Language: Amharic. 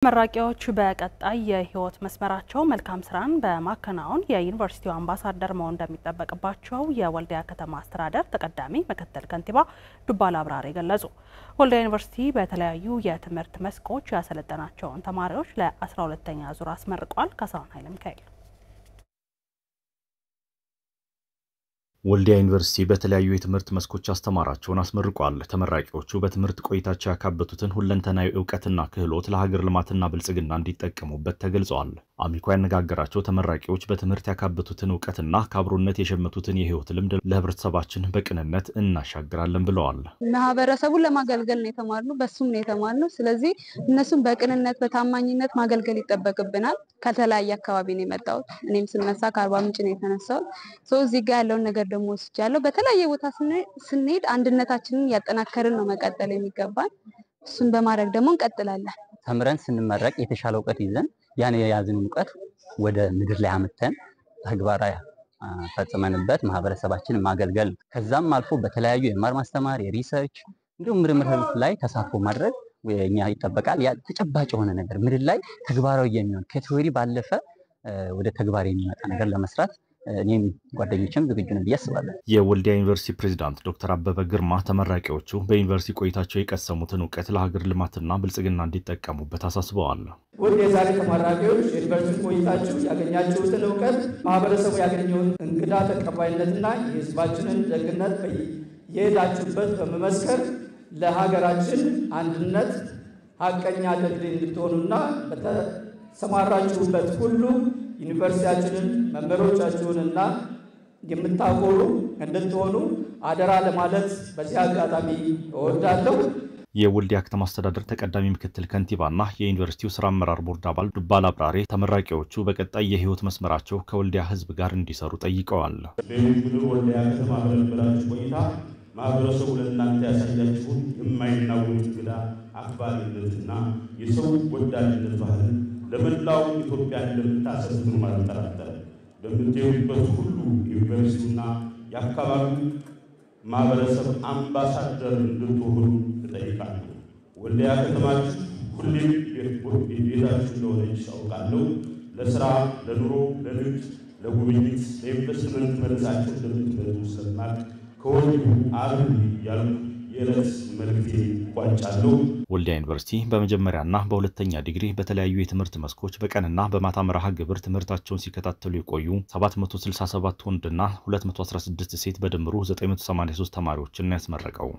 መራቂዎች በቀጣይ የህይወት መስመራቸው መልካም ስራን በማከናወን የዩኒቨርሲቲው አምባሳደር መሆን እንደሚጠበቅባቸው የወልዲያ ከተማ አስተዳደር ተቀዳሚ ምክትል ከንቲባ ዱባላ አብራሪ ገለጹ። ወልዲያ ዩኒቨርሲቲ በተለያዩ የትምህርት መስኮች ያሰለጠናቸውን ተማሪዎች ለ12ኛ ዙር አስመርቋል። ካሳሁን ኃይለ ሚካኤል ወልዲያ ዩኒቨርሲቲ በተለያዩ የትምህርት መስኮች አስተማራቸውን አስመርቋል። ተመራቂዎቹ በትምህርት ቆይታቸው ያካበቱትን ሁለንተናዊ ዕውቀትና ክህሎት ለሀገር ልማትና ብልጽግና እንዲጠቀሙበት ተገልጿል። አሚኮ ያነጋገራቸው ተመራቂዎች በትምህርት ያካበቱትን ዕውቀትና ከአብሮነት የሸመቱትን የህይወት ልምድ ለህብረተሰባችን በቅንነት እናሻግራለን ብለዋል። ማህበረሰቡን ለማገልገል ነው የተማርነው፣ በሱም ነው የተማርነው። ስለዚህ እነሱም በቅንነት በታማኝነት ማገልገል ይጠበቅብናል። ከተለያየ አካባቢ ነው የመጣሁት። እኔም ስነሳ ከአርባ ምንጭ ነው የተነሳሁት። እዚህ ጋር ያለውን ነገር ደግሞ ወስጃለሁ። በተለያየ ቦታ ስንሄድ አንድነታችንን ያጠናከርን ነው መቀጠል የሚገባን። እሱን በማድረግ ደግሞ እንቀጥላለን። ተምረን ስንመረቅ የተሻለ ዕውቀት ይዘን ያን የያዝነውን ዕውቀት ወደ ምድር ላይ አመተን ተግባራዊ ፈጽመንበት ማህበረሰባችንን ማገልገል፣ ከዛም አልፎ በተለያዩ የማር ማስተማር የሪሰርች እንዲሁም ምርምር ላይ ተሳትፎ ማድረግ የኛ ይጠበቃል። ያ ተጨባጭ የሆነ ነገር ምድር ላይ ተግባራዊ የሚሆን ከቲዮሪ ባለፈ ወደ ተግባር የሚመጣ ነገር ለመስራት እኔም ጓደኞችም ዝግጁ ነን ብዬ አስባለሁ። የወልዲያ ዩኒቨርሲቲ ፕሬዝዳንት ዶክተር አበበ ግርማ ተመራቂዎቹ በዩኒቨርሲቲ ቆይታቸው የቀሰሙትን ዕውቀት ለሀገር ልማትና ብልጽግና እንዲጠቀሙበት አሳስበዋል። ውድ የዛሬ ተመራቂዎች የዩኒቨርሲቲ ቆይታችሁ ያገኛችሁትን ዕውቀት ማህበረሰቡ ያገኘውን እንግዳ ተቀባይነትና የህዝባችንን ደግነት የሄዳችሁበት በመመስከር ለሀገራችን አንድነት ሀቀኛ ድልድይ እንድትሆኑና በተሰማራችሁበት ሁሉ ዩኒቨርሲቲያችንን መምህሮቻችሁንና የምታቆሩ እንድትሆኑ አደራ ለማለት በዚህ አጋጣሚ እወዳለሁ። የወልዲያ ከተማ አስተዳደር ተቀዳሚ ምክትል ከንቲባና የዩኒቨርሲቲው ስራ አመራር ቦርድ አባል ዱባላ አብራሪ ተመራቂዎቹ በቀጣይ የህይወት መስመራቸው ከወልዲያ ህዝብ ጋር እንዲሰሩ ጠይቀዋል። ወልዲያ ከተማ በነበራችሁ ቆይታ ማህበረሰቡ ለእናንተ ያሳያችሁን የማይናወጥ እንግዳ አክባሪነትና የሰው ወዳድነት ባህል ለመላው ኢትዮጵያ እንደምታሰፍኑ ማልጠራጠር። በምትሄዱበት ሁሉ ዩኒቨርሲቲና የአካባቢው ማህበረሰብ አምባሳደር እንድትሆኑ እጠይቃለሁ። ወልዲያ ከተማችሁ ሁሌም ቤታችሁ እንደሆነች አውቃለሁ። ለስራ፣ ለኑሮ፣ ለንግድ፣ ለጉብኝት፣ ለኢንቨስትመንት መልሳችሁ እንደምትመጡ ስለማቅ ከወዲሁ አብን ያልኩ የዕለት መልእክቴ ቋጫለሁ። ወልዲያ ዩኒቨርሲቲ በመጀመሪያና በሁለተኛ ዲግሪ በተለያዩ የትምህርት መስኮች በቀንና በማታ መርሃ ግብር ትምህርታቸውን ሲከታተሉ የቆዩ 767 ወንድና 216 ሴት በድምሩ 983 ተማሪዎችን ያስመረቀው